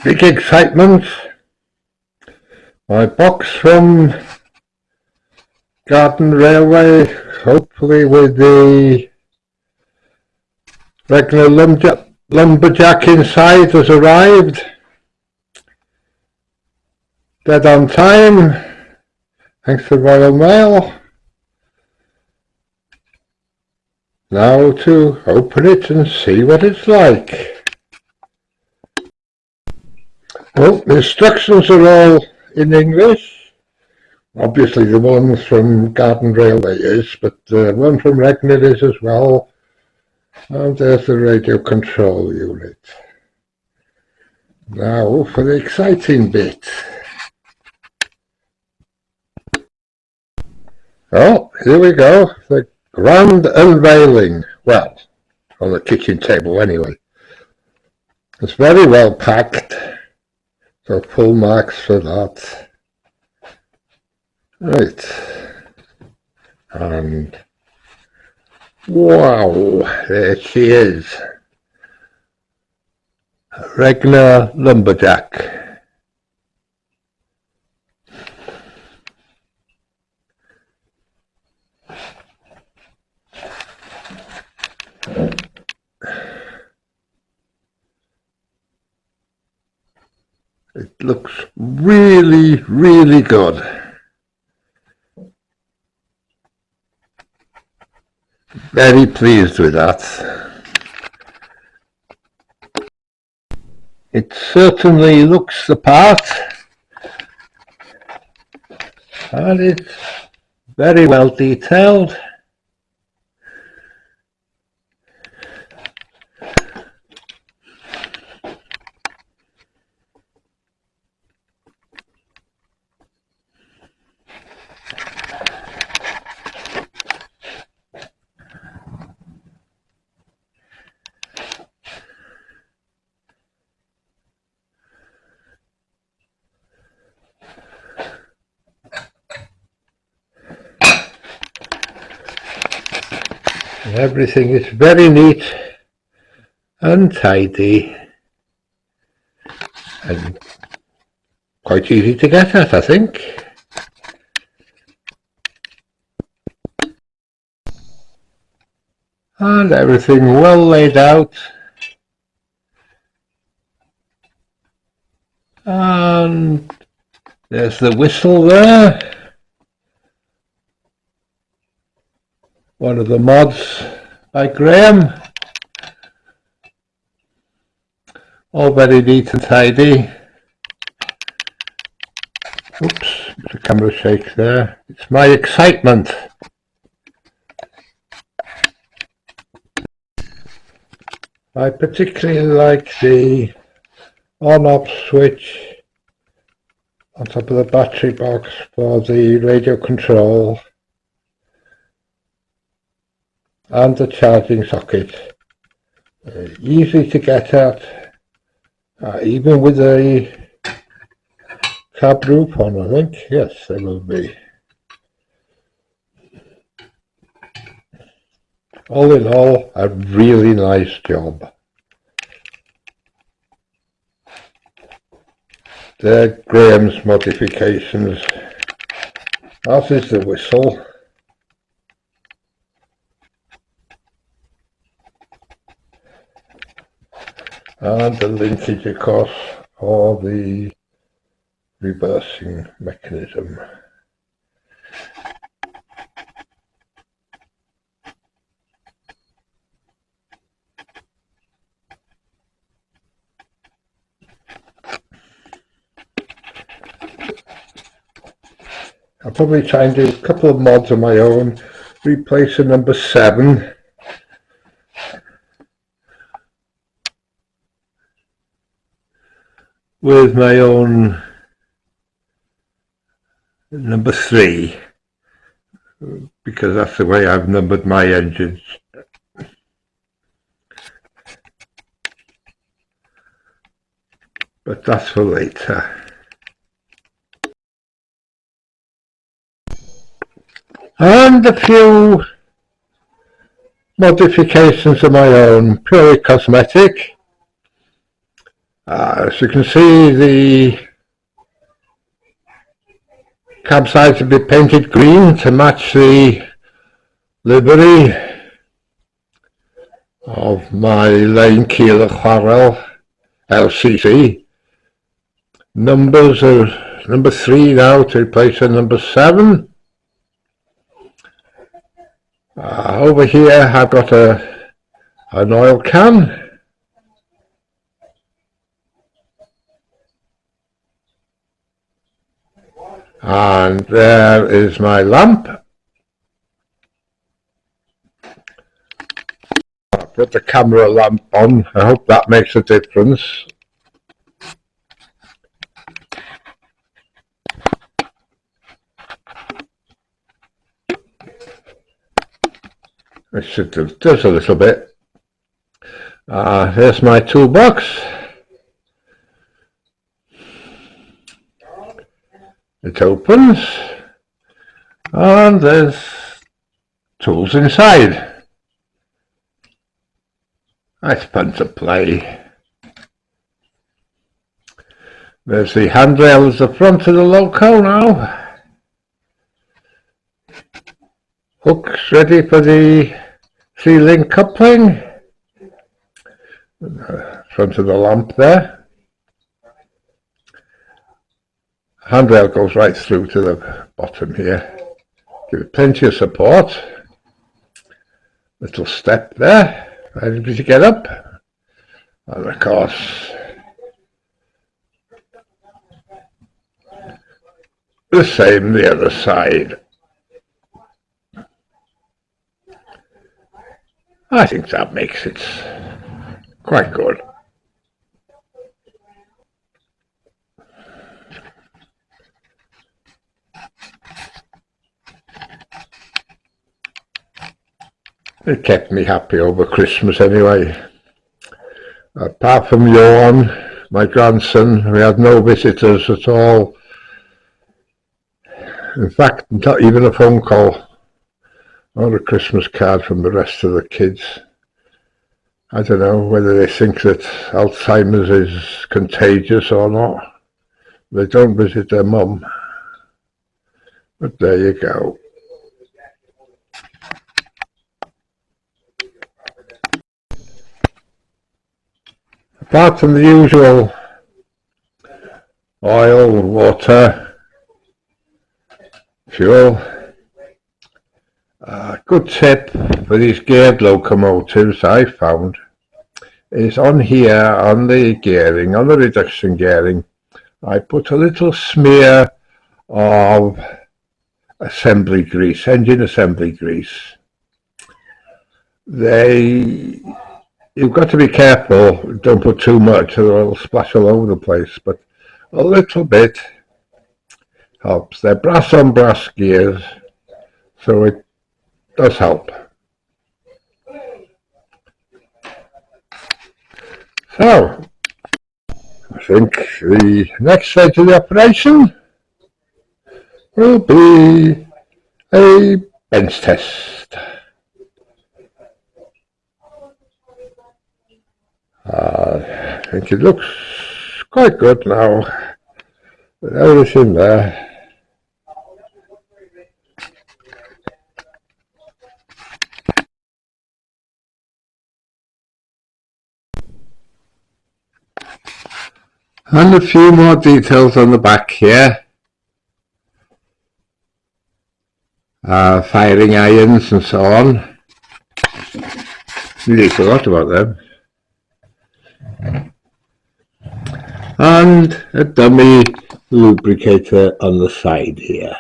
Big excitement. My box from Garden Railway, hopefully with the Regner Lumberjack inside, has arrived. Dead on time, thanks to Royal Mail. Now to open it and see what it's like. Well, the instructions are all in English. Obviously the one from Garden Railway is, but the one from Regner is as well. And there's the radio control unit. Now for the exciting bit. Oh, here we go. The grand unveiling. Well, on the kitchen table anyway. It's very well packed. So full marks for that. Right. And wow, there she is. Regner Lumberjack. It looks really, really good. Very pleased with that. It certainly looks the part, and it's very well detailed. Everything is very neat and tidy and quite easy to get at, I think. And everything well laid out. And there's the whistle there. One of the mods by Graham. All very neat and tidy. Oops, the camera shakes there. It's my excitement. I particularly like the on-off switch on top of the battery box for the radio control and the charging socket. Easy to get at, even with a cab roof on, I think. Yes, they will be. All in all, a really nice job. They're Graham's modifications. That is the whistle. And the linkage, of course, for the reversing mechanism. I'll probably try and do a couple of mods of my own, replace the number 7 with my own number 3, because that's the way I've numbered my engines. But that's for later. And a few modifications of my own, purely cosmetic. As you can see, the cab sides have been painted green to match the livery of my Lane Keeler Chwarel LCC. Numbers are number 3 now to replace the number 7. Over here I've got an oil can. And there is my lamp. I'll put the camera lamp on. I hope that makes a difference. It should do just a little bit. Here's my toolbox. It opens and there's tools inside. Nice fun to play. There's the handrail as the front of the loco now. Hooks ready for the 3-link coupling. Front of the lamp there. Handrail goes right through to the bottom here. Give it plenty of support. Little step there, ready to get up. And of course, the same the other side. I think that makes it quite good. It kept me happy over Christmas anyway. Apart from Johan, my grandson, we had no visitors at all. In fact, not even a phone call or a Christmas card from the rest of the kids. I don't know whether they think that Alzheimer's is contagious or not. They don't visit their mum. But there you go. Apart from the usual oil, water, fuel, a good tip for these geared locomotives I found is on here, on the gearing, on the reduction gearing, I put a little smear of assembly grease, engine assembly grease. You've got to be careful, don't put too much or it'll splash all over the place, but a little bit helps. They're brass on brass gears, so it does help. So, I think the next stage of the operation will be a bench test. I think it looks quite good now, with everything there. And a few more details on the back here. Firing irons and so on. Really forgot about them. And a dummy lubricator on the side here.